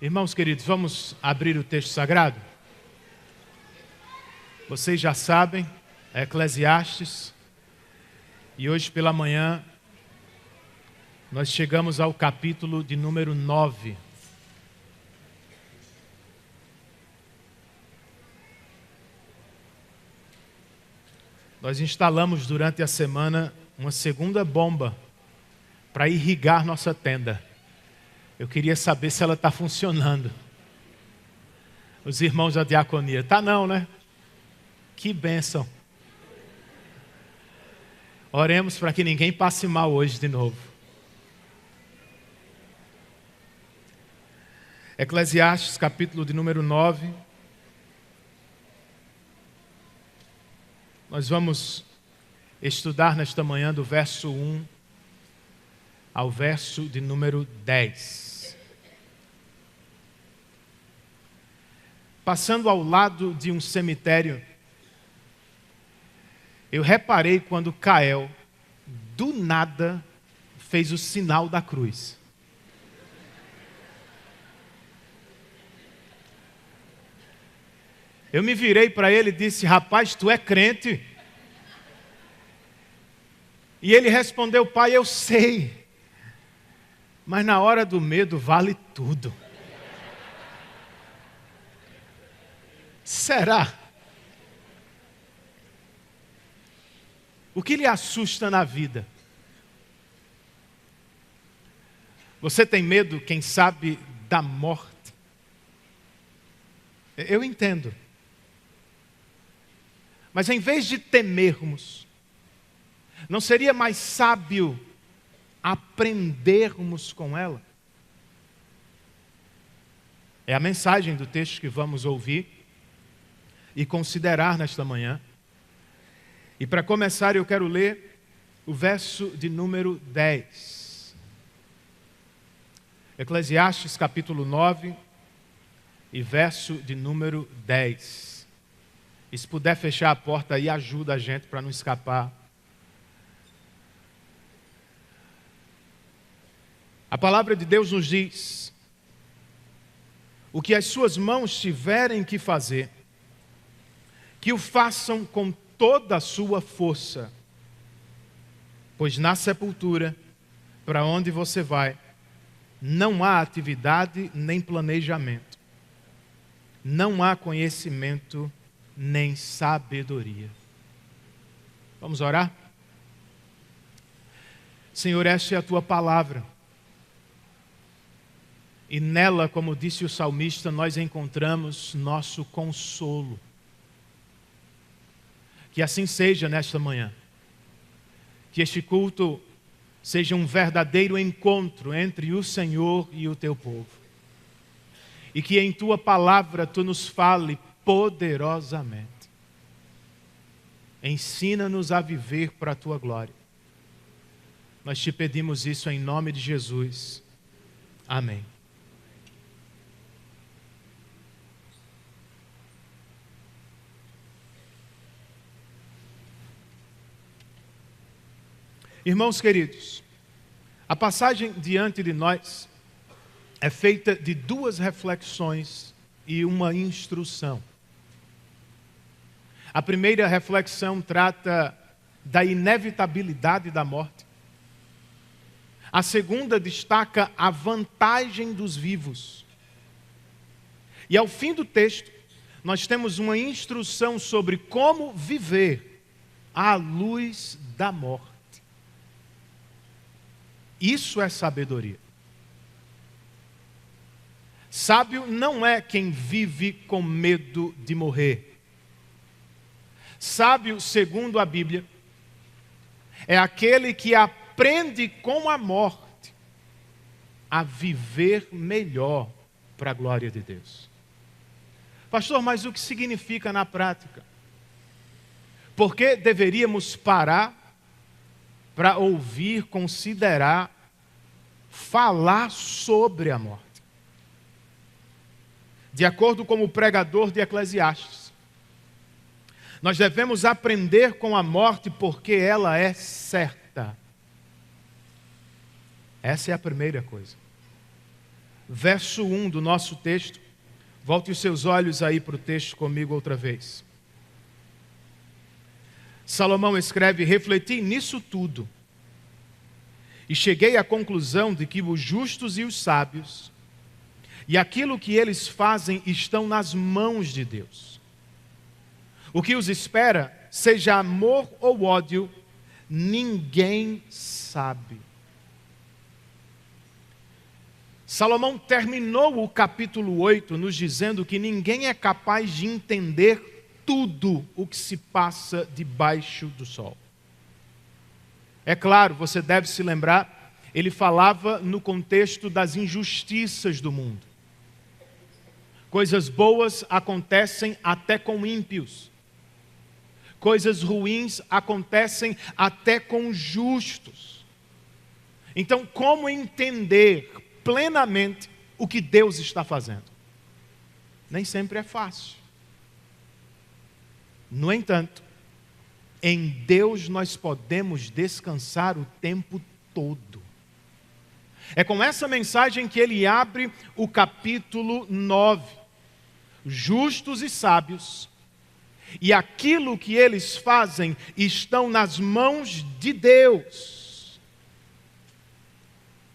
Irmãos queridos, vamos abrir o texto sagrado? Vocês já sabem, é Eclesiastes, e hoje pela manhã nós chegamos ao capítulo de número 9. Nós instalamos durante a semana uma segunda bomba para irrigar nossa tenda. Eu queria saber se ela está funcionando. Os irmãos da diaconia. Tá não, né? Que bênção. Oremos para que ninguém passe mal hoje de novo. Eclesiastes, capítulo de número 9. Nós vamos estudar nesta manhã do verso 1 ao verso de número 10. Passando ao lado de um cemitério, eu reparei quando Cael, do nada, fez o sinal da cruz. Eu me virei para ele e disse: rapaz, tu é crente? E ele respondeu: pai, eu sei, mas na hora do medo vale tudo. Será? O que lhe assusta na vida? Você tem medo, quem sabe, da morte? Eu entendo. Mas em vez de temermos, não seria mais sábio aprendermos com ela? É a mensagem do texto que vamos ouvir e considerar nesta manhã. E para começar eu quero ler o verso de número 10. Eclesiastes capítulo 9 e verso de número 10. E se puder fechar a porta aí, ajuda a gente para não escapar. A palavra de Deus nos diz: o que as suas mãos tiverem que fazer, que o façam com toda a sua força, pois na sepultura, para onde você vai, não há atividade nem planejamento, não há conhecimento nem sabedoria. Vamos orar? Senhor, esta é a tua palavra, e nela, como disse o salmista, nós encontramos nosso consolo. Que assim seja nesta manhã. Que este culto seja um verdadeiro encontro entre o Senhor e o teu povo. E que em tua palavra tu nos fale poderosamente. Ensina-nos a viver para a tua glória. Nós te pedimos isso em nome de Jesus. Amém. Irmãos queridos, a passagem diante de nós é feita de duas reflexões e uma instrução. A primeira reflexão trata da inevitabilidade da morte. A segunda destaca a vantagem dos vivos. E ao fim do texto, nós temos uma instrução sobre como viver à luz da morte. Isso é sabedoria. Sábio não é quem vive com medo de morrer. Sábio, segundo a Bíblia, é aquele que aprende com a morte a viver melhor para a glória de Deus. Pastor, mas o que significa na prática? Por que deveríamos parar para ouvir, considerar, falar sobre a morte? De acordo com o pregador de Eclesiastes, nós devemos aprender com a morte porque ela é certa. Essa é a primeira coisa. verso 1 do nosso texto. Volte os seus olhos aí para o texto comigo outra vez. Salomão escreve: refleti nisso tudo e cheguei à conclusão de que os justos e os sábios e aquilo que eles fazem estão nas mãos de Deus. O que os espera, seja amor ou ódio, ninguém sabe. Salomão terminou o capítulo 8 nos dizendo que ninguém é capaz de entender tudo o que se passa debaixo do sol. É claro, você deve se lembrar, ele falava no contexto das injustiças do mundo. Coisas boas acontecem até com ímpios. Coisas ruins acontecem até com justos. Então, como entender plenamente o que Deus está fazendo? Nem sempre é fácil. No entanto, em Deus nós podemos descansar o tempo todo. É com essa mensagem que ele abre o capítulo 9. Justos e sábios, e aquilo que eles fazem estão nas mãos de Deus.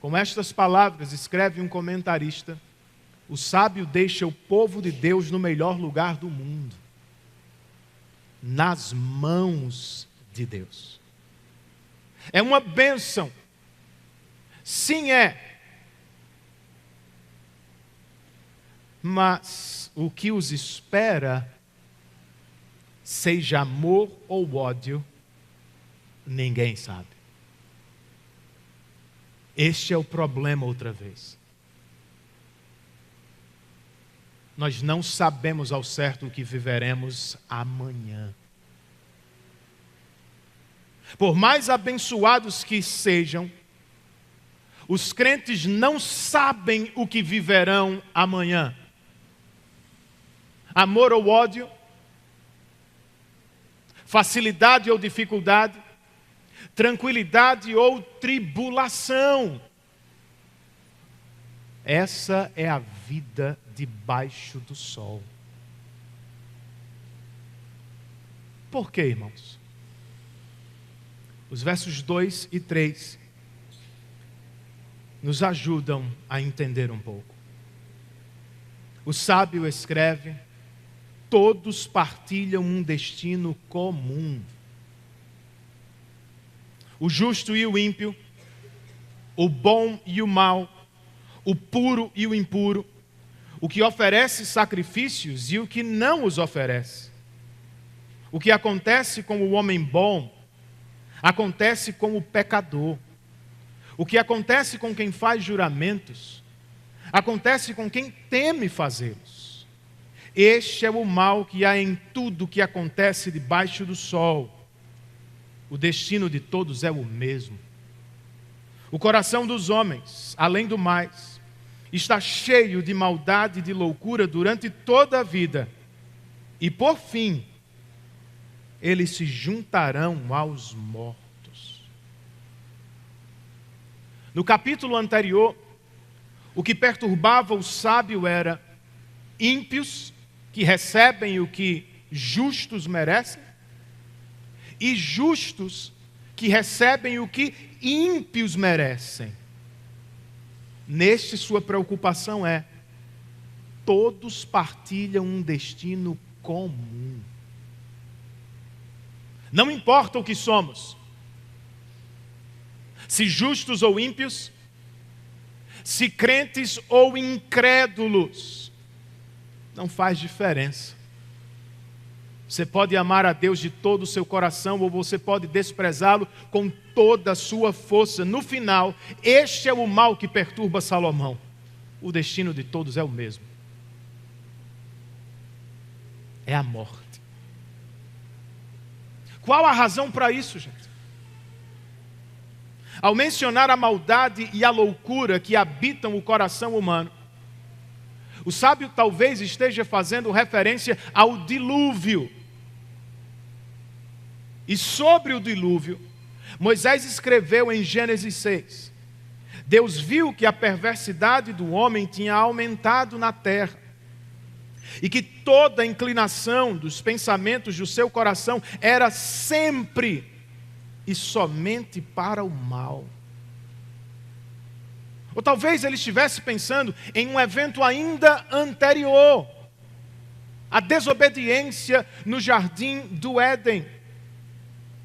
Com estas palavras, escreve um comentarista: o sábio deixa o povo de Deus no melhor lugar do mundo, nas mãos de Deus. É uma bênção. Sim, é. Mas o que os espera, seja amor ou ódio, ninguém sabe. Este é o problema outra vez. Nós não sabemos ao certo o que viveremos amanhã. Por mais abençoados que sejam, os crentes não sabem o que viverão amanhã. Amor ou ódio, facilidade ou dificuldade, tranquilidade ou tribulação. Essa é a vida debaixo do sol. Por quê, irmãos? Os versos 2 e 3 nos ajudam a entender um pouco. O sábio escreve: todos partilham um destino comum. O justo e o ímpio, o bom e o mau, o puro e o impuro, o que oferece sacrifícios e o que não os oferece. O que acontece com o homem bom, acontece com o pecador. O que acontece com quem faz juramentos, acontece com quem teme fazê-los. Este é o mal que há em tudo que acontece debaixo do sol. O destino de todos é o mesmo. O coração dos homens, além do mais, está cheio de maldade e de loucura durante toda a vida. E por fim, eles se juntarão aos mortos. No capítulo anterior, o que perturbava o sábio era ímpios que recebem o que justos merecem e justos que recebem o que ímpios merecem. Neste, sua preocupação é: todos partilham um destino comum. Não importa o que somos, se justos ou ímpios, se crentes ou incrédulos, não faz diferença. Você pode amar a Deus de todo o seu coração ou você pode desprezá-lo com toda a sua força. No final, este é o mal que perturba Salomão. O destino de todos é o mesmo. É a morte. Qual a razão para isso, gente? Ao mencionar a maldade e a loucura que habitam o coração humano, o sábio talvez esteja fazendo referência ao dilúvio. E sobre o dilúvio, Moisés escreveu em Gênesis 6: Deus viu que a perversidade do homem tinha aumentado na terra e que toda a inclinação dos pensamentos do seu coração era sempre e somente para o mal. Ou talvez ele estivesse pensando em um evento ainda anterior, a desobediência no jardim do Éden.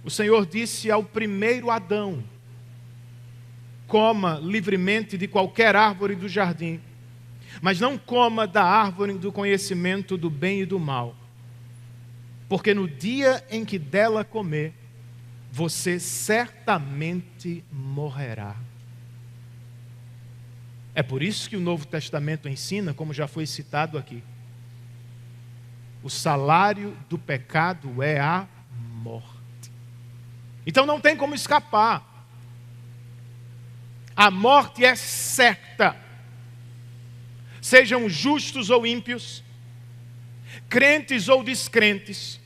O Senhor disse ao primeiro Adão: coma livremente de qualquer árvore do jardim, mas não coma da árvore do conhecimento do bem e do mal, porque no dia em que dela comer, você certamente morrerá. É por isso que o Novo Testamento ensina, como já foi citado aqui, o salário do pecado é a morte. Então não tem como escapar. A morte é certa. Sejam justos ou ímpios, crentes ou descrentes,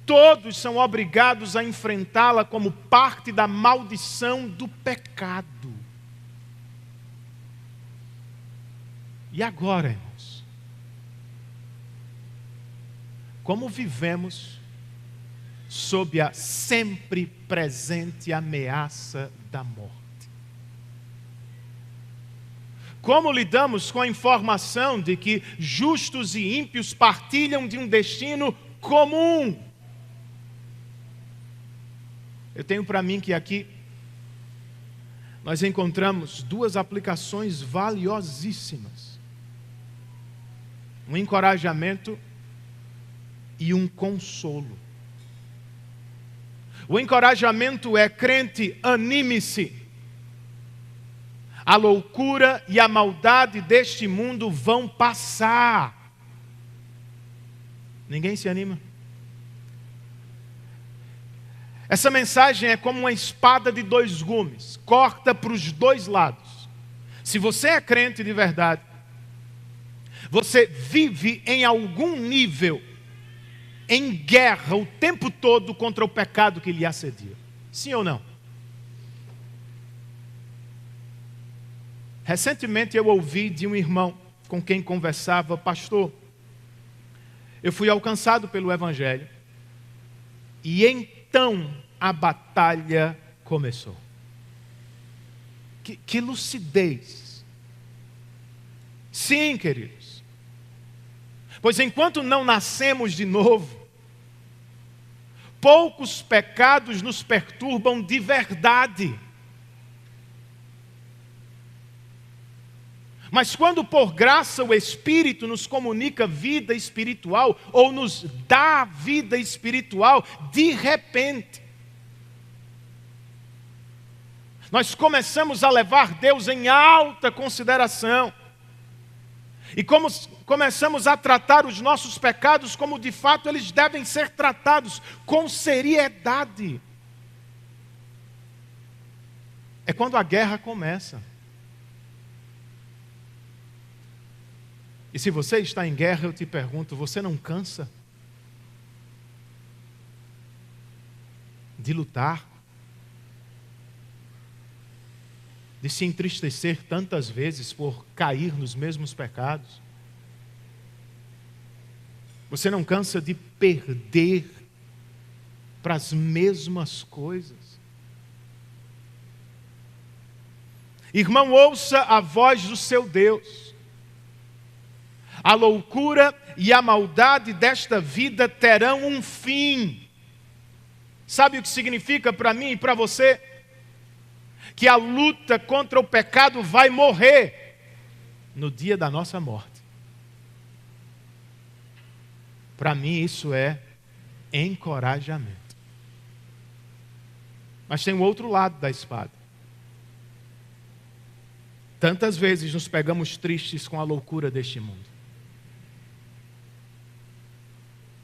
todos são obrigados a enfrentá-la como parte da maldição do pecado. E agora, irmãos, como vivemos sob a sempre presente ameaça da morte? Como lidamos com a informação de que justos e ímpios partilham de um destino comum? Eu tenho para mim que aqui nós encontramos duas aplicações valiosíssimas: um encorajamento e um consolo. O encorajamento é: crente, anime-se. A loucura e a maldade deste mundo vão passar. Ninguém se anima? Essa mensagem é como uma espada de dois gumes, corta para os dois lados. Se você é crente de verdade, você vive em algum nível em guerra o tempo todo contra o pecado que lhe assedia. Sim ou não? Recentemente eu ouvi de um irmão com quem conversava: pastor, eu fui alcançado pelo Evangelho e então a batalha começou. Que lucidez! Sim, queridos. Pois enquanto não nascemos de novo, poucos pecados nos perturbam de verdade. Mas quando por graça o Espírito nos comunica vida espiritual, ou nos dá vida espiritual, de repente, nós começamos a levar Deus em alta consideração. E como começamos a tratar os nossos pecados como de fato eles devem ser tratados, com seriedade. É quando a guerra começa. E se você está em guerra, eu te pergunto: você não cansa de lutar? De se entristecer tantas vezes por cair nos mesmos pecados? Você não cansa de perder para as mesmas coisas? Irmão, ouça a voz do seu Deus. A loucura e a maldade desta vida terão um fim. Sabe o que significa para mim e para você? Que a luta contra o pecado vai morrer no dia da nossa morte. Para mim isso é encorajamento. Mas tem o outro lado da espada. Tantas vezes nos pegamos tristes com a loucura deste mundo.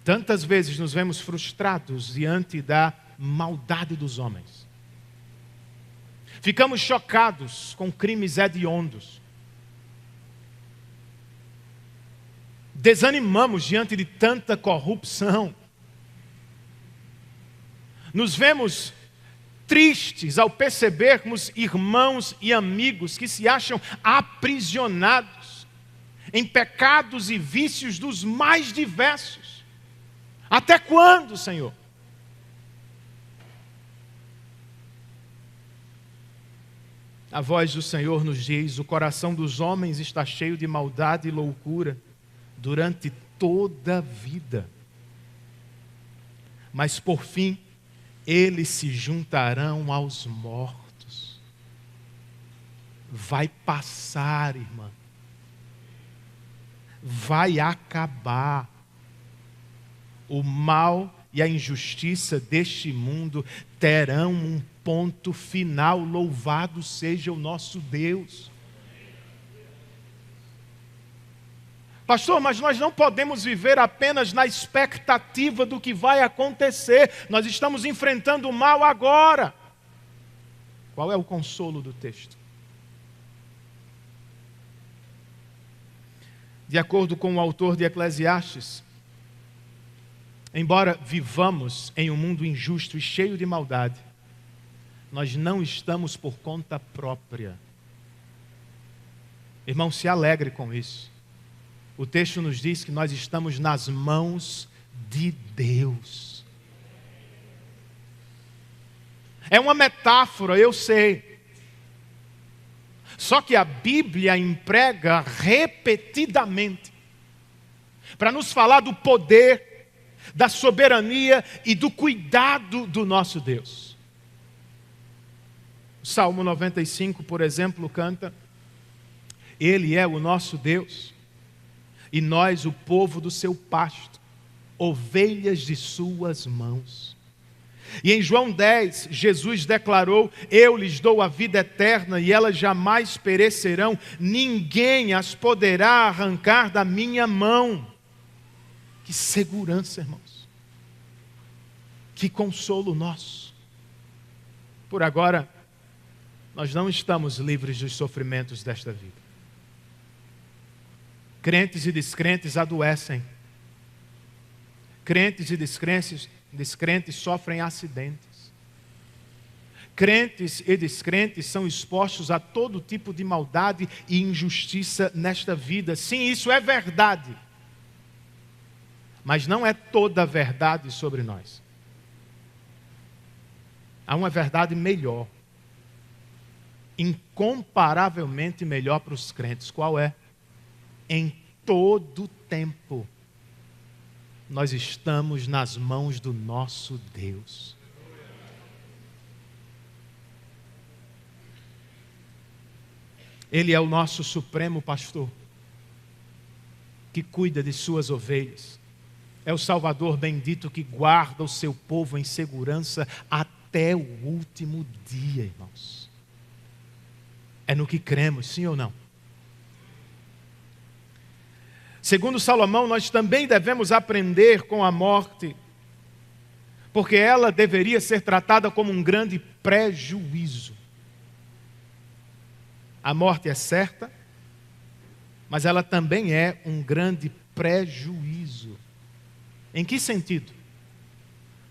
Tantas vezes nos vemos frustrados diante da maldade dos homens. Ficamos chocados com crimes hediondos. Desanimamos diante de tanta corrupção. Nos vemos tristes ao percebermos irmãos e amigos que se acham aprisionados em pecados e vícios dos mais diversos. Até quando, Senhor? A voz do Senhor nos diz: o coração dos homens está cheio de maldade e loucura durante toda a vida. Mas por fim, eles se juntarão aos mortos. Vai passar, irmã. Vai acabar. O mal e a injustiça deste mundo terão um ponto final. Louvado seja o nosso Deus. Pastor, mas nós não podemos viver apenas na expectativa do que vai acontecer. Nós estamos enfrentando o mal agora. Qual é o consolo do texto? De acordo com o autor de Eclesiastes, embora vivamos em um mundo injusto e cheio de maldade, nós não estamos por conta própria. Irmão, se alegre com isso. O texto nos diz que nós estamos nas mãos de Deus. É uma metáfora, eu sei. Só que a Bíblia emprega repetidamente para nos falar do poder, da soberania e do cuidado do nosso Deus. O Salmo 95, por exemplo, canta: Ele é o nosso Deus, e nós o povo do seu pasto, ovelhas de suas mãos. E em João 10, Jesus declarou: eu lhes dou a vida eterna e elas jamais perecerão, ninguém as poderá arrancar da minha mão. Que segurança, irmãos. Que consolo nosso. Por agora, nós não estamos livres dos sofrimentos desta vida. Crentes e descrentes adoecem. Crentes e descrentes sofrem acidentes. Crentes e descrentes são expostos a todo tipo de maldade e injustiça nesta vida. Sim, isso é verdade. Mas não é toda a verdade sobre nós. Há uma verdade melhor. Incomparavelmente melhor para os crentes. Qual é? Em todo tempo, nós estamos nas mãos do nosso Deus. Ele é o nosso supremo pastor, que cuida de suas ovelhas. É o Salvador bendito que guarda o seu povo em segurança até o último dia, irmãos. É no que cremos, sim ou não? Segundo Salomão, nós também devemos aprender com a morte, porque ela deveria ser tratada como um grande prejuízo. A morte é certa, mas ela também é um grande prejuízo. Em que sentido?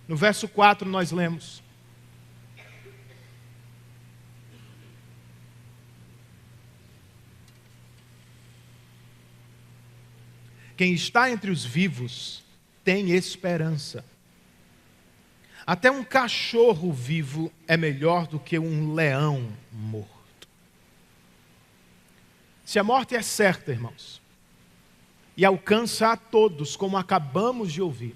No verso 4 nós lemos: quem está entre os vivos tem esperança. Até um cachorro vivo é melhor do que um leão morto. Se a morte é certa, irmãos, e alcança a todos, como acabamos de ouvir,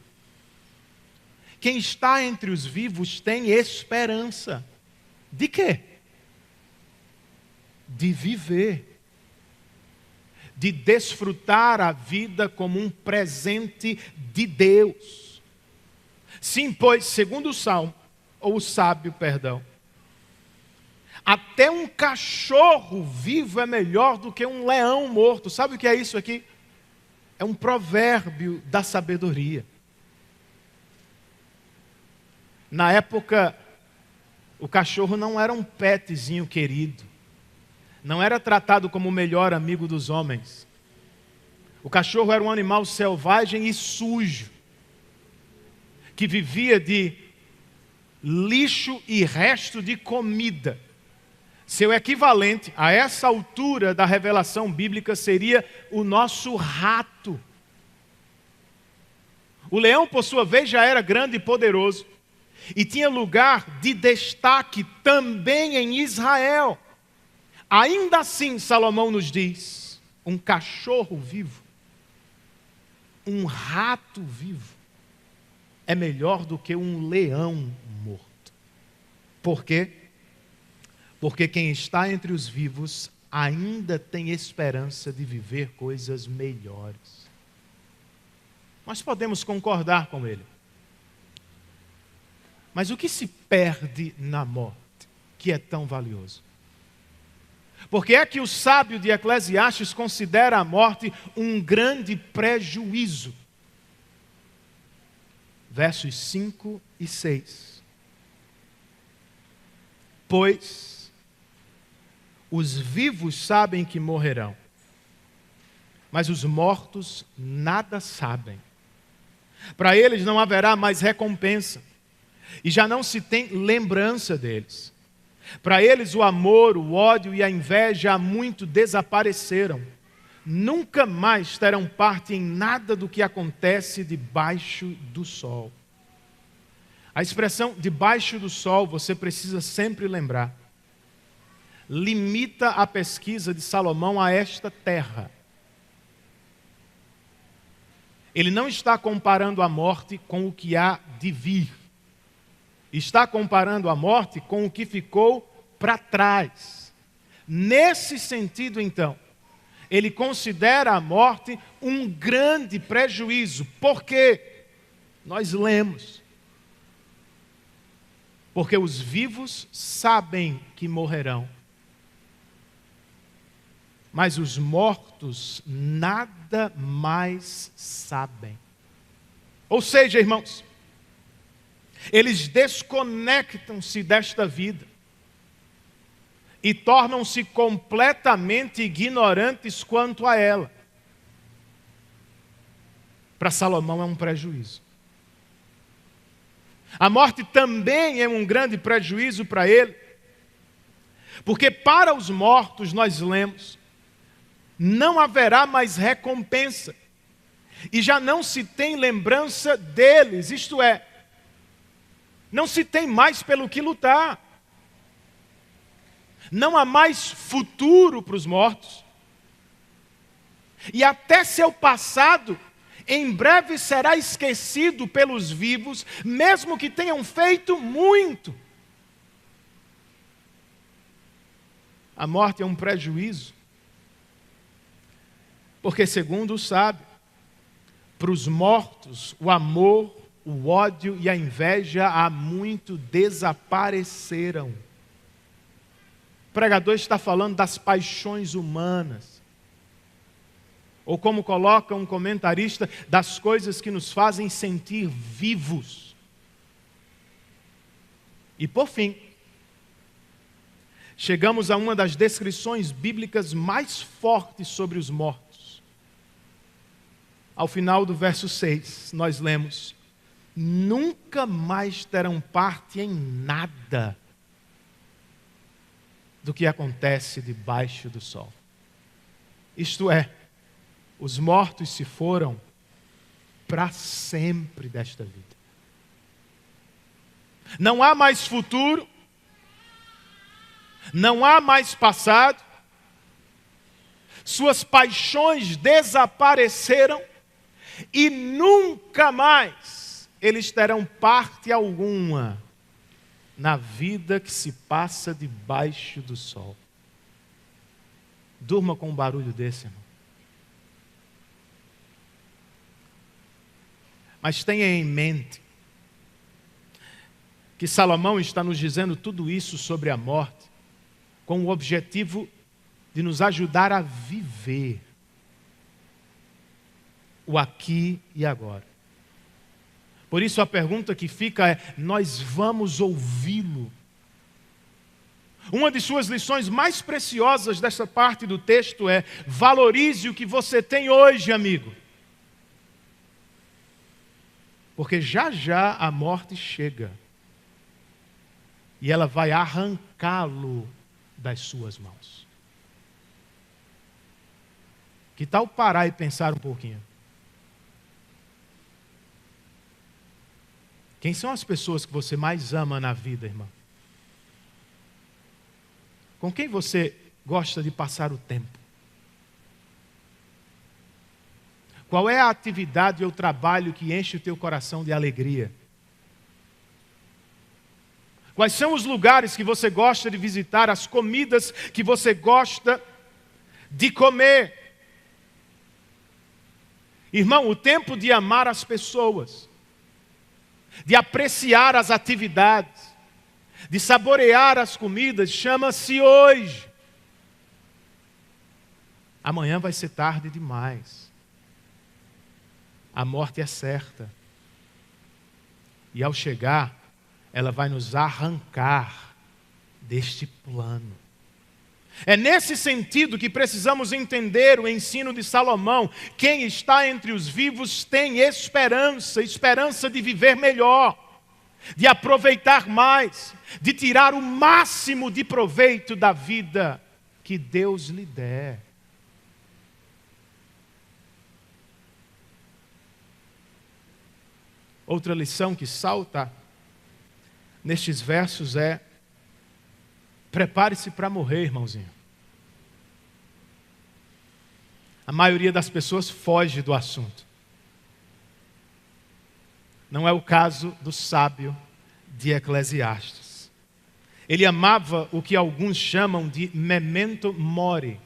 quem está entre os vivos tem esperança. De quê? De viver. De desfrutar a vida como um presente de Deus. Sim, pois, segundo o Salmo, ou o sábio, perdão, até um cachorro vivo é melhor do que um leão morto. Sabe o que é isso aqui? É um provérbio da sabedoria. Na época, o cachorro não era um petzinho querido. Não era tratado como o melhor amigo dos homens. O cachorro era um animal selvagem e sujo, que vivia de lixo e resto de comida. Seu equivalente a essa altura da revelação bíblica seria o nosso rato. O leão, por sua vez, já era grande e poderoso e tinha lugar de destaque também em Israel. Ainda assim, Salomão nos diz, um cachorro vivo, um rato vivo, é melhor do que um leão morto. Por quê? Porque quem está entre os vivos ainda tem esperança de viver coisas melhores. Nós podemos concordar com ele. Mas o que se perde na morte, que é tão valioso? Porque é que o sábio de Eclesiastes considera a morte um grande prejuízo. Versos 5 e 6. Pois os vivos sabem que morrerão, mas os mortos nada sabem. Para eles não haverá mais recompensa, e já não se tem lembrança deles. Para eles o amor, o ódio e a inveja há muito desapareceram. Nunca mais terão parte em nada do que acontece debaixo do sol. A expressão debaixo do sol, você precisa sempre lembrar, limita a pesquisa de Salomão a esta terra. Ele não está comparando a morte com o que há de vir. Está comparando a morte com o que ficou para trás. Nesse sentido, então, ele considera a morte um grande prejuízo. Por quê? Nós lemos. Porque os vivos sabem que morrerão, mas os mortos nada mais sabem. Ou seja, irmãos, eles desconectam-se desta vida e tornam-se completamente ignorantes quanto a ela. Para Salomão é um prejuízo. A morte também é um grande prejuízo para ele, porque para os mortos, nós lemos, não haverá mais recompensa, e já não se tem lembrança deles, isto é, não se tem mais pelo que lutar. Não há mais futuro para os mortos. E até seu passado, em breve será esquecido pelos vivos, mesmo que tenham feito muito. A morte é um prejuízo, porque segundo o sábio, para os mortos, o amor, o ódio e a inveja há muito desapareceram. O pregador está falando das paixões humanas. Ou como coloca um comentarista, das coisas que nos fazem sentir vivos. E por fim, chegamos a uma das descrições bíblicas mais fortes sobre os mortos. Ao final do verso 6, nós lemos: nunca mais terão parte em nada do que acontece debaixo do sol. Isto é, os mortos se foram para sempre desta vida. Não há mais futuro, não há mais passado, suas paixões desapareceram e nunca mais eles terão parte alguma na vida que se passa debaixo do sol. Durma com um barulho desse, irmão. Mas tenha em mente que Salomão está nos dizendo tudo isso sobre a morte com o objetivo de nos ajudar a viver o aqui e agora. Por isso a pergunta que fica é: nós vamos ouvi-lo? Uma de suas lições mais preciosas dessa parte do texto é: valorize o que você tem hoje, amigo. Porque já já a morte chega. e ela vai arrancá-lo das suas mãos. Que tal parar e pensar um pouquinho? Quem são as pessoas que você mais ama na vida, irmão? Com quem você gosta de passar o tempo? Qual é a atividade ou trabalho que enche o teu coração de alegria? Quais são os lugares que você gosta de visitar, as comidas que você gosta de comer? Irmão, o tempo de amar as pessoas, de apreciar as atividades, de saborear as comidas, chama-se hoje. Amanhã vai ser tarde demais. A morte é certa. E ao chegar, ela vai nos arrancar deste plano. É nesse sentido que precisamos entender o ensino de Salomão. Quem está entre os vivos tem esperança, esperança de viver melhor, de aproveitar mais, de tirar o máximo de proveito da vida que Deus lhe der. Outra lição que salta nestes versos é: prepare-se para morrer, irmãozinho. A maioria das pessoas foge do assunto. Não é o caso do sábio de Eclesiastes. Ele amava o que alguns chamam de memento mori,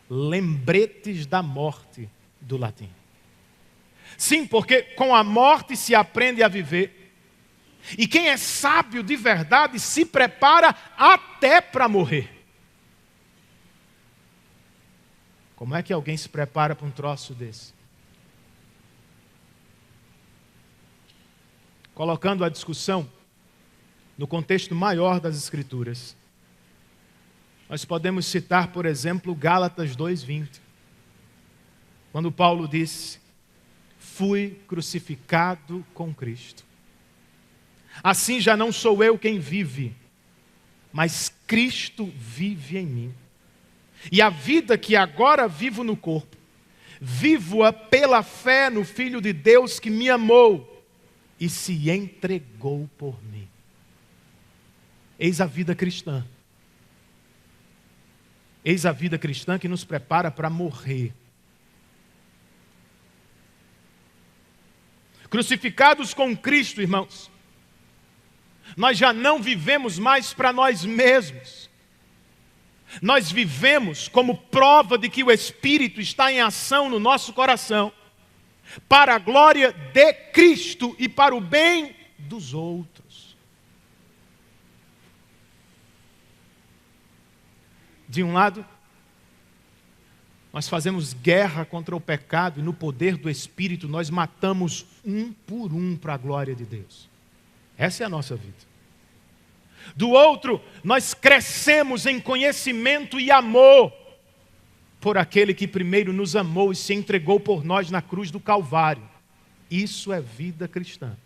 lembretes da morte do latim. Sim, porque com a morte se aprende a viver. E quem é sábio de verdade se prepara até para morrer. Como é que alguém se prepara para um troço desse? Colocando a discussão no contexto maior das Escrituras, nós podemos citar, por exemplo, Gálatas 2:20, quando Paulo disse: fui crucificado com Cristo. Assim já não sou eu quem vive, mas Cristo vive em mim. E a vida que agora vivo no corpo, vivo-a pela fé no Filho de Deus que me amou e se entregou por mim. Eis a vida cristã. Eis a vida cristã que nos prepara para morrer. Crucificados com Cristo, irmãos, nós já não vivemos mais para nós mesmos. Nós vivemos como prova de que o Espírito está em ação no nosso coração, para a glória de Cristo e para o bem dos outros. De um lado, nós fazemos guerra contra o pecado e no poder do Espírito nós matamos um por um para a glória de Deus. Essa é a nossa vida. Do outro, nós crescemos em conhecimento e amor por aquele que primeiro nos amou e se entregou por nós na cruz do Calvário. Isso é vida cristã.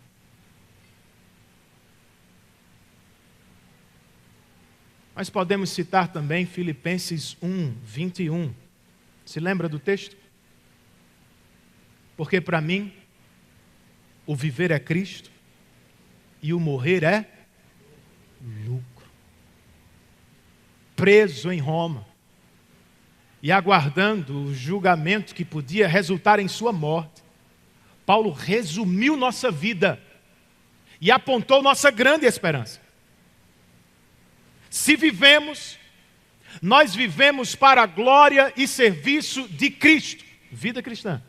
Mas podemos citar também Filipenses 1:21. Se lembra do texto? Porque para mim, o viver é Cristo e o morrer é lucro. Preso em Roma e aguardando o julgamento que podia resultar em sua morte, Paulo resumiu nossa vida e apontou nossa grande esperança. Se vivemos, nós vivemos para a glória e serviço de Cristo, vida cristã.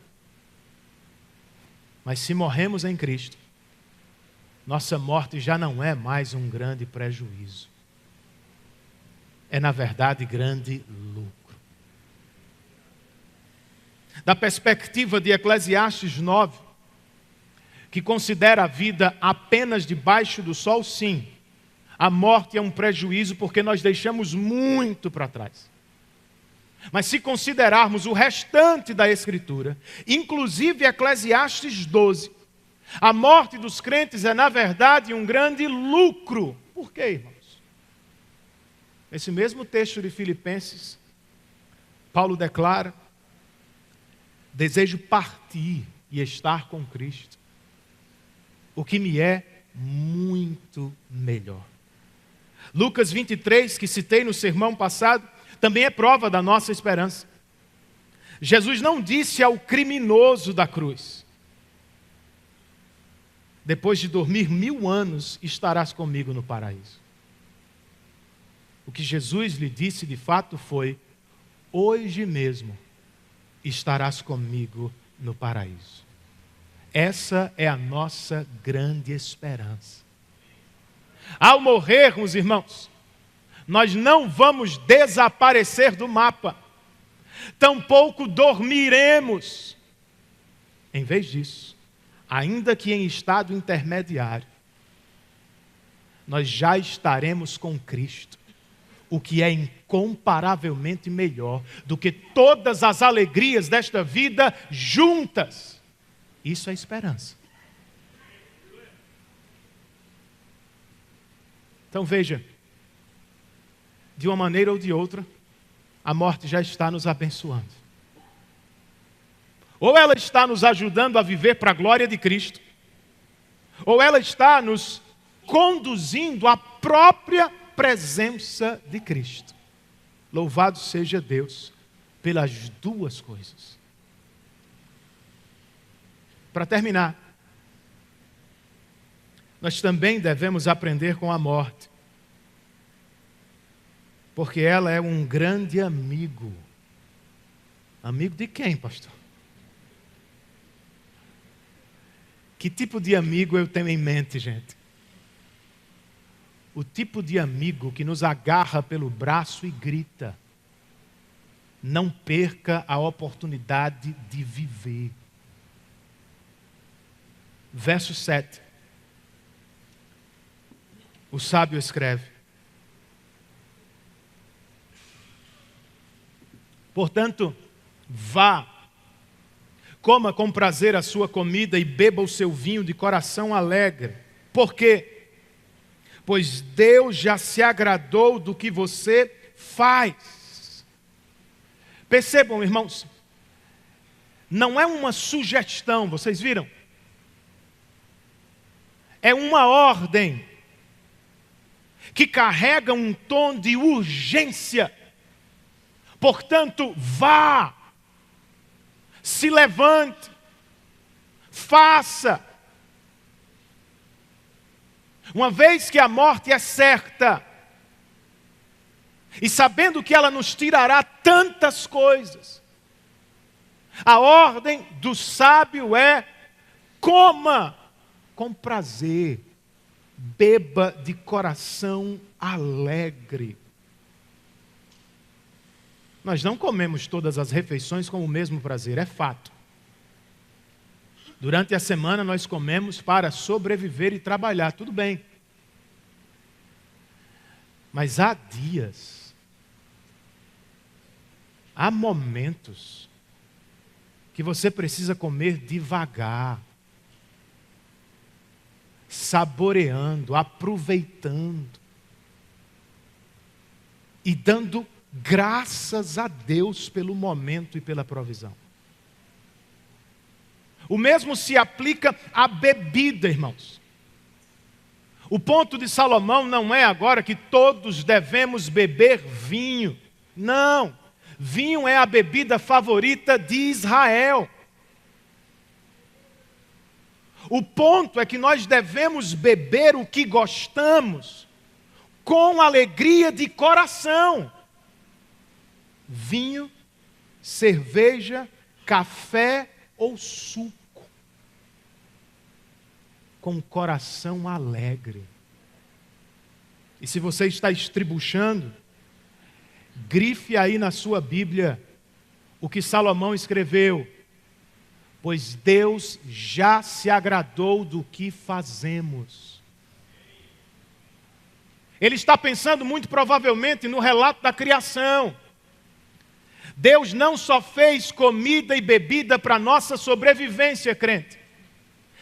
Mas se morremos em Cristo, nossa morte já não é mais um grande prejuízo. É, na verdade, grande lucro. Da perspectiva de Eclesiastes 9, que considera a vida apenas debaixo do sol, sim, a morte é um prejuízo porque nós deixamos muito para trás. Mas se considerarmos o restante da Escritura, inclusive Eclesiastes 12, a morte dos crentes é, na verdade, um grande lucro. Por quê, irmãos? Nesse mesmo texto de Filipenses, Paulo declara: desejo partir e estar com Cristo, o que me é muito melhor. Lucas 23, que citei no sermão passado, também é prova da nossa esperança. Jesus não disse ao criminoso da cruz: depois de dormir 1000 anos, estarás comigo no paraíso. O que Jesus lhe disse de fato foi: hoje mesmo estarás comigo no paraíso. Essa é a nossa grande esperança. Ao morrermos, irmãos, nós não vamos desaparecer do mapa, tampouco dormiremos. Em vez disso, ainda que em estado intermediário, nós já estaremos com Cristo, o que é incomparavelmente melhor do que todas as alegrias desta vida juntas. Isso é esperança. Então veja, de uma maneira ou de outra, a morte já está nos abençoando. Ou ela está nos ajudando a viver para a glória de Cristo, ou ela está nos conduzindo à própria presença de Cristo. Louvado seja Deus pelas duas coisas. Para terminar, nós também devemos aprender com a morte, porque ela é um grande amigo. Amigo de quem, pastor? Que tipo de amigo eu tenho em mente, gente? O tipo de amigo que nos agarra pelo braço e grita: não perca a oportunidade de viver. Verso 7. O sábio escreve: portanto, vá, coma com prazer a sua comida e beba o seu vinho de coração alegre. Por quê? Pois Deus já se agradou do que você faz. Percebam, irmãos, não é uma sugestão, vocês viram? É uma ordem que carrega um tom de urgência. Portanto, vá, se levante, faça. Uma vez que a morte é certa, e sabendo que ela nos tirará tantas coisas, a ordem do sábio é: coma com prazer, beba de coração alegre. Nós não comemos todas as refeições com o mesmo prazer, é fato. Durante a semana nós comemos para sobreviver e trabalhar, tudo bem. Mas há dias, há momentos que você precisa comer devagar, saboreando, aproveitando e dando graças a Deus pelo momento e pela provisão. O mesmo se aplica à bebida, irmãos. O ponto de Salomão não é agora que todos devemos beber vinho. Não. Vinho é a bebida favorita de Israel. O ponto é que nós devemos beber o que gostamos, com alegria de coração. Vinho, cerveja, café ou suco. Com o coração alegre. E se você está estribuchando, grife aí na sua Bíblia o que Salomão escreveu: pois Deus já se agradou do que fazemos. Ele está pensando muito provavelmente no relato da criação. Deus não só fez comida e bebida para nossa sobrevivência, crente.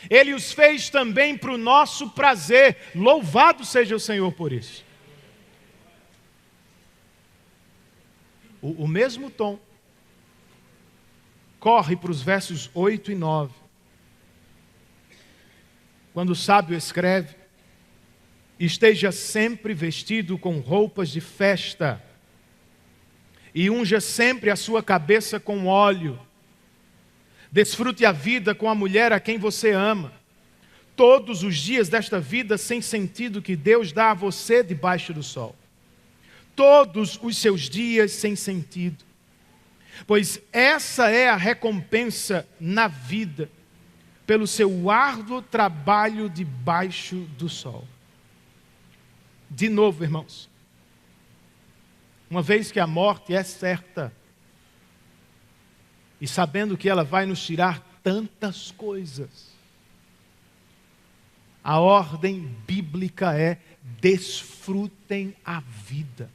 Ele os fez também para o nosso prazer. Louvado seja o Senhor por isso. O mesmo tom corre para os versos 8 e 9. Quando o sábio escreve: esteja sempre vestido com roupas de festa, e unja sempre a sua cabeça com óleo. Desfrute a vida com a mulher a quem você ama, todos os dias desta vida sem sentido que Deus dá a você debaixo do sol. Todos os seus dias sem sentido. Pois essa é a recompensa na vida, pelo seu árduo trabalho debaixo do sol. De novo, irmãos, uma vez que a morte é certa, e sabendo que ela vai nos tirar tantas coisas, a ordem bíblica é: desfrutem a vida.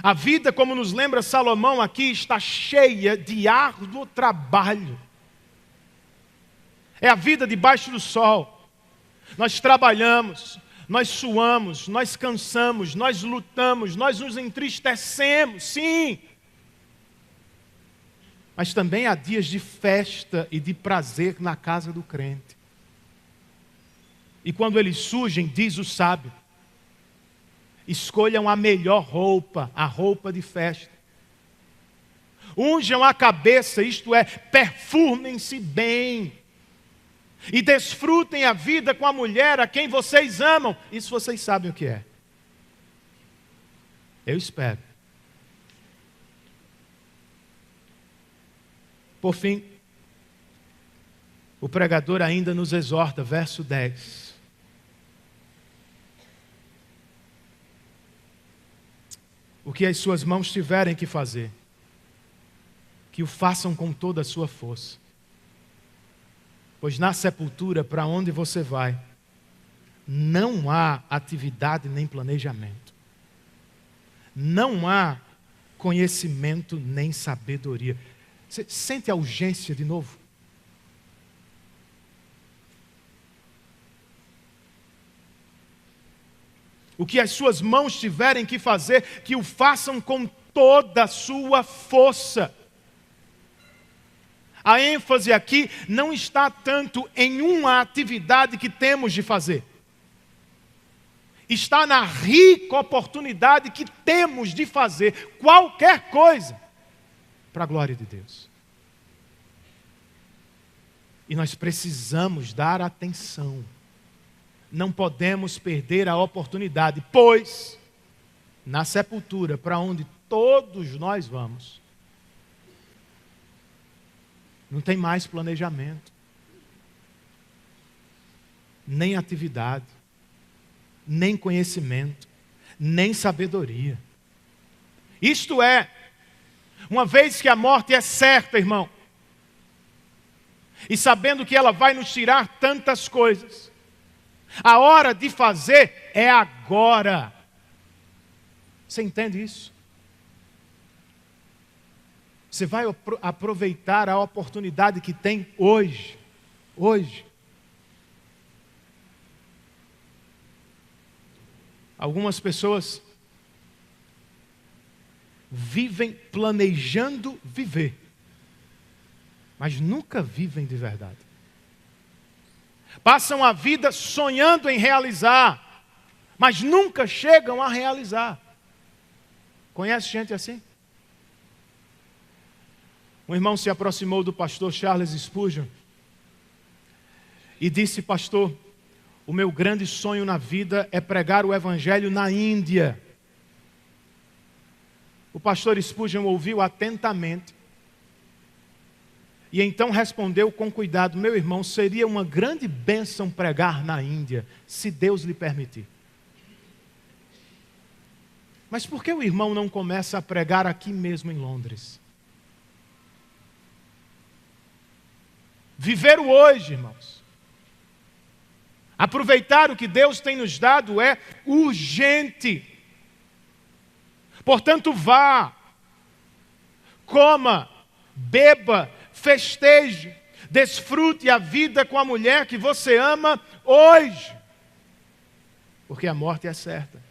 A vida, como nos lembra Salomão aqui, está cheia de árduo trabalho. É a vida debaixo do sol. Nós trabalhamos, nós suamos, nós cansamos, nós lutamos, nós nos entristecemos, sim. Mas também há dias de festa e de prazer na casa do crente. E quando eles surgem, diz o sábio, escolham a melhor roupa, a roupa de festa. Unjam a cabeça, isto é, perfumem-se bem. E desfrutem a vida com a mulher a quem vocês amam. Isso vocês sabem o que é. Eu espero. Por fim, o pregador ainda nos exorta, verso 10. O que as suas mãos tiverem que fazer, que o façam com toda a sua força. Pois na sepultura, para onde você vai, não há atividade nem planejamento. Não há conhecimento nem sabedoria. Você sente a urgência de novo? O que as suas mãos tiverem que fazer, que o façam com toda a sua força. A ênfase aqui não está tanto em uma atividade que temos de fazer. Está na rica oportunidade que temos de fazer qualquer coisa para a glória de Deus. E nós precisamos dar atenção. Não podemos perder a oportunidade, pois na sepultura, para onde todos nós vamos, não tem mais planejamento, nem atividade, nem conhecimento, nem sabedoria. Isto é, uma vez que a morte é certa, irmão, e sabendo que ela vai nos tirar tantas coisas, a hora de fazer é agora. Você entende isso? Você vai aproveitar a oportunidade que tem hoje. Hoje. Algumas pessoas vivem planejando viver, mas nunca vivem de verdade. Passam a vida sonhando em realizar, mas nunca chegam a realizar. Conhece gente assim? Um irmão se aproximou do pastor Charles Spurgeon e disse: pastor, o meu grande sonho na vida é pregar o evangelho na Índia. O pastor Spurgeon ouviu atentamente e então respondeu com cuidado: meu irmão, seria uma grande bênção pregar na Índia, se Deus lhe permitir. Mas por que o irmão não começa a pregar aqui mesmo em Londres? Viver o hoje, irmãos. Aproveitar o que Deus tem nos dado é urgente. Portanto, vá, coma, beba, festeje, desfrute a vida com a mulher que você ama hoje, porque a morte é certa.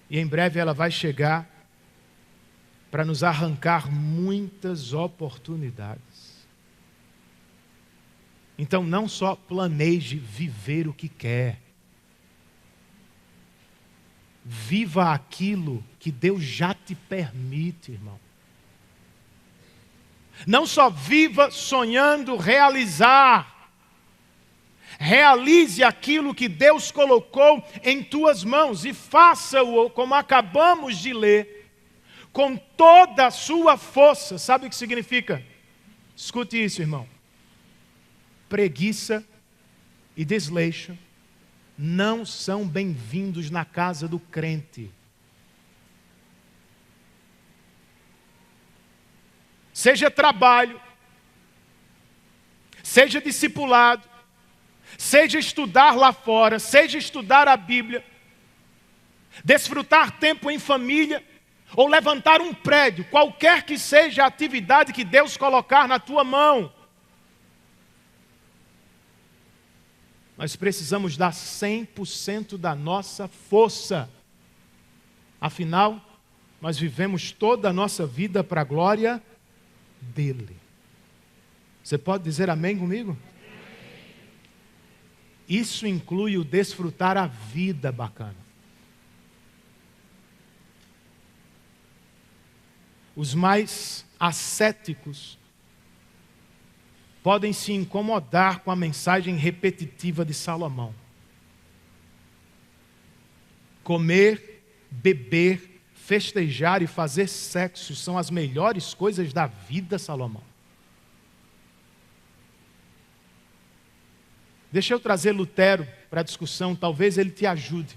E em breve ela vai chegar para nos arrancar muitas oportunidades. Então não só planeje viver o que quer, viva aquilo que Deus já te permite, irmão. Não só viva sonhando realizar, realize aquilo que Deus colocou em tuas mãos e faça-o, como acabamos de ler, com toda a sua força. Sabe o que significa? Escute isso, irmão. Preguiça e desleixo não são bem-vindos na casa do crente. Seja trabalho, seja discipulado, seja estudar lá fora, seja estudar a Bíblia, desfrutar tempo em família, ou levantar um prédio, qualquer que seja a atividade que Deus colocar na tua mão, nós precisamos dar 100% da nossa força. Afinal, nós vivemos toda a nossa vida para a glória dele. Você pode dizer amém comigo? Isso inclui o desfrutar a vida bacana. Os mais ascéticos podem se incomodar com a mensagem repetitiva de Salomão. Comer, beber, festejar e fazer sexo são as melhores coisas da vida, Salomão. Deixa eu trazer Lutero para a discussão, talvez ele te ajude.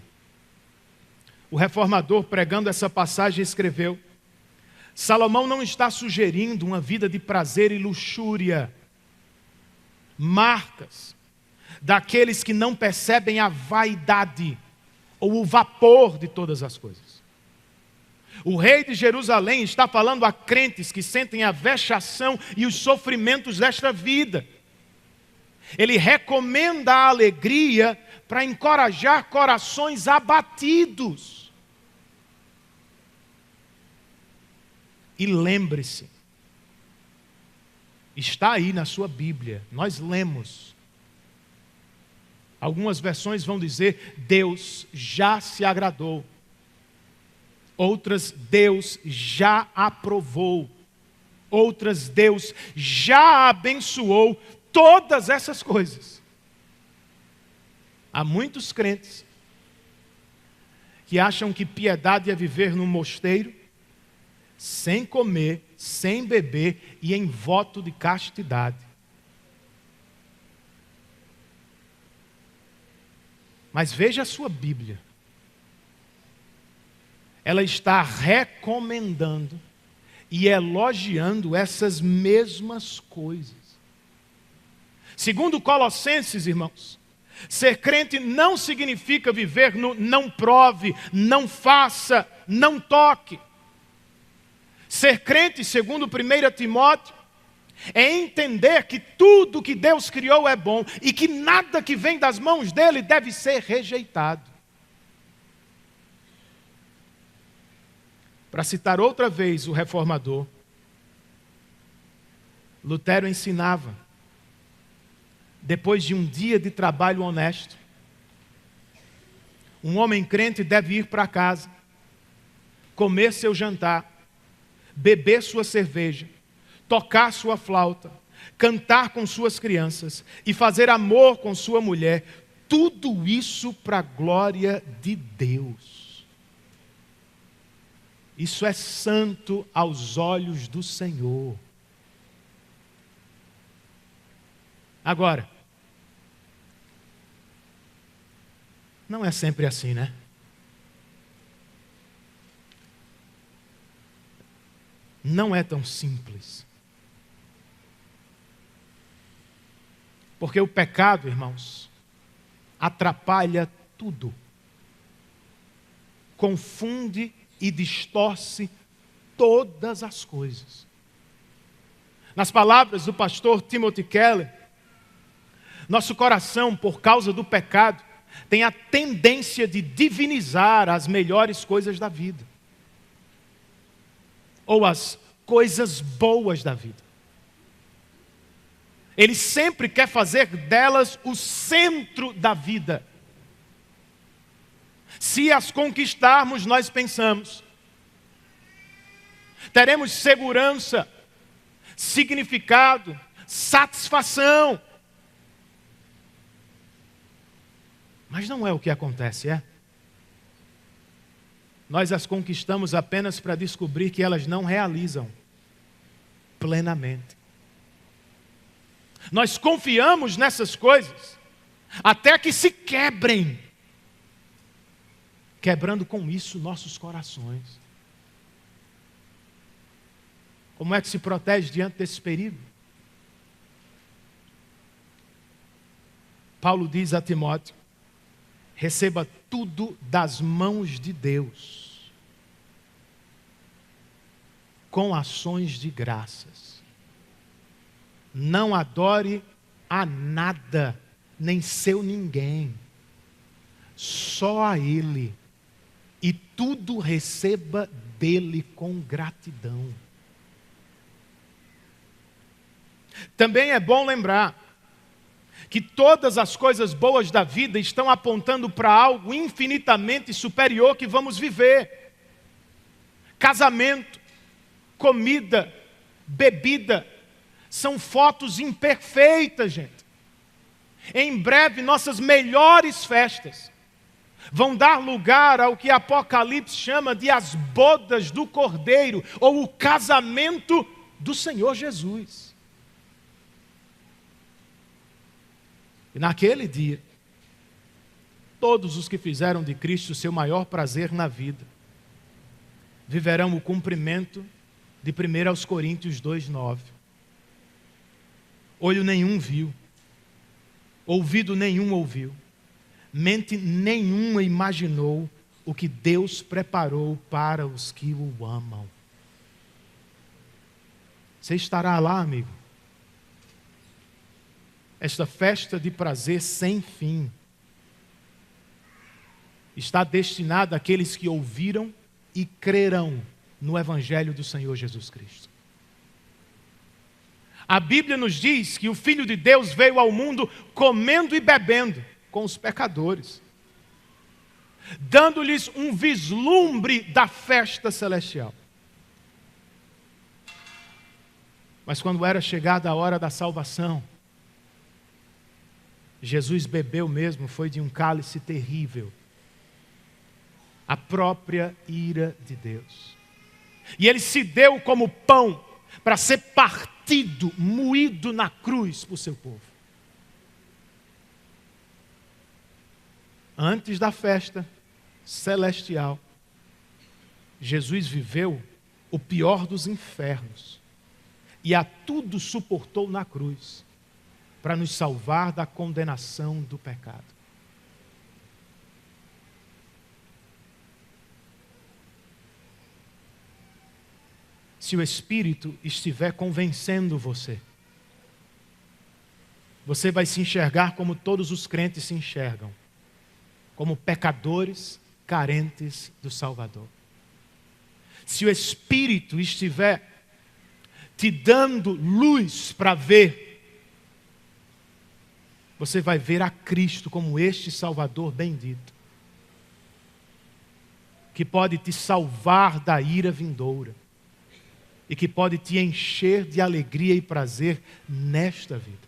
O reformador, pregando essa passagem, escreveu: Salomão não está sugerindo uma vida de prazer e luxúria, marcas daqueles que não percebem a vaidade ou o vapor de todas as coisas. O rei de Jerusalém está falando a crentes que sentem a vexação e os sofrimentos desta vida. Ele recomenda a alegria para encorajar corações abatidos. E lembre-se, está aí na sua Bíblia, nós lemos. Algumas versões vão dizer: Deus já se agradou. Outras, Deus já aprovou. Outras, Deus já abençoou. Todas essas coisas. Há muitos crentes que acham que piedade é viver num mosteiro, sem comer, sem beber e em voto de castidade. Mas veja a sua Bíblia. Ela está recomendando e elogiando essas mesmas coisas. Segundo Colossenses, irmãos, ser crente não significa viver no não prove, não faça, não toque. Ser crente, segundo 1 Timóteo, é entender que tudo que Deus criou é bom e que nada que vem das mãos dele deve ser rejeitado. Para citar outra vez o reformador, Lutero ensinava: depois de um dia de trabalho honesto, um homem crente deve ir para casa, comer seu jantar, beber sua cerveja, tocar sua flauta, cantar com suas crianças e fazer amor com sua mulher, tudo isso para a glória de Deus. Isso é santo aos olhos do Senhor. Agora, não é sempre assim, né? Não é tão simples. Porque o pecado, irmãos, atrapalha tudo. Confunde e distorce todas as coisas. Nas palavras do pastor Timothy Keller, nosso coração, por causa do pecado, tem a tendência de divinizar as melhores coisas da vida, ou as coisas boas da vida. Ele sempre quer fazer delas o centro da vida. Se as conquistarmos, nós pensamos, teremos segurança, significado, satisfação. Mas não é o que acontece, é? Nós as conquistamos apenas para descobrir que elas não realizam plenamente. Nós confiamos nessas coisas até que se quebrem, quebrando com isso nossos corações. Como é que se protege diante desse perigo? Paulo diz a Timóteo: receba tudo das mãos de Deus, com ações de graças. Não adore a nada, nem seu ninguém, só a Ele, e tudo receba dele com gratidão. Também é bom lembrar que todas as coisas boas da vida estão apontando para algo infinitamente superior que vamos viver. Casamento, comida, bebida, são fotos imperfeitas, gente. Em breve, nossas melhores festas vão dar lugar ao que Apocalipse chama de as bodas do Cordeiro, ou o casamento do Senhor Jesus. E naquele dia, todos os que fizeram de Cristo seu maior prazer na vida, viverão o cumprimento de 1 Coríntios 2:9. Olho nenhum viu, ouvido nenhum ouviu, mente nenhuma imaginou o que Deus preparou para os que o amam. Você estará lá, amigo? Esta festa de prazer sem fim está destinada àqueles que ouviram e crerão no Evangelho do Senhor Jesus Cristo. A Bíblia nos diz que o Filho de Deus veio ao mundo comendo e bebendo com os pecadores, dando-lhes um vislumbre da festa celestial. Mas quando era chegada a hora da salvação, Jesus bebeu mesmo, foi de um cálice terrível, a própria ira de Deus. E ele se deu como pão para ser partido, moído na cruz por seu povo. Antes da festa celestial, Jesus viveu o pior dos infernos e a tudo suportou na cruz para nos salvar da condenação do pecado. Se o Espírito estiver convencendo você, você vai se enxergar como todos os crentes se enxergam, como pecadores carentes do Salvador. Se o Espírito estiver te dando luz para ver, você vai ver a Cristo como este Salvador bendito, que pode te salvar da ira vindoura e que pode te encher de alegria e prazer nesta vida.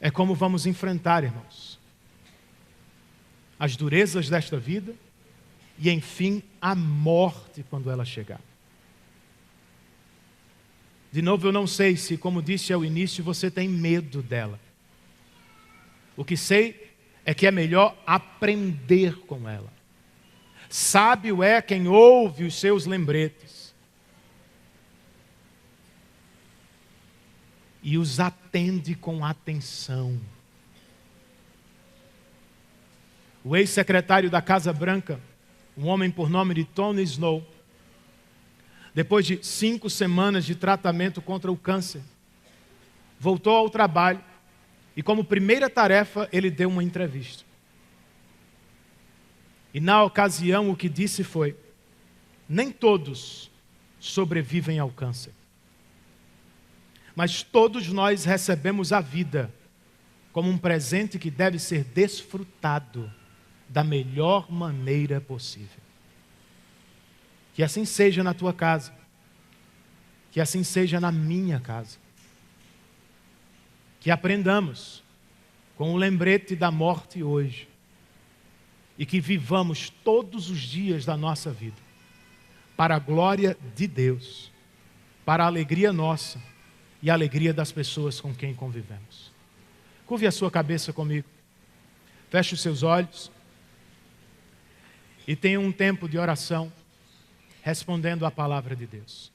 É como vamos enfrentar, irmãos, as durezas desta vida e, enfim, a morte quando ela chegar. De novo, eu não sei se, como disse ao início, você tem medo dela. O que sei é que é melhor aprender com ela. Sábio é quem ouve os seus lembretes e os atende com atenção. O ex-secretário da Casa Branca, um homem por nome de Tony Snow, depois de 5 semanas de tratamento contra o câncer, voltou ao trabalho e, como primeira tarefa, ele deu uma entrevista. E na ocasião o que disse foi: nem todos sobrevivem ao câncer, mas todos nós recebemos a vida como um presente que deve ser desfrutado da melhor maneira possível. Que assim seja na tua casa, que assim seja na minha casa. Que aprendamos com o lembrete da morte hoje e que vivamos todos os dias da nossa vida para a glória de Deus, para a alegria nossa e a alegria das pessoas com quem convivemos. Curve a sua cabeça comigo, feche os seus olhos e tenha um tempo de oração respondendo à palavra de Deus.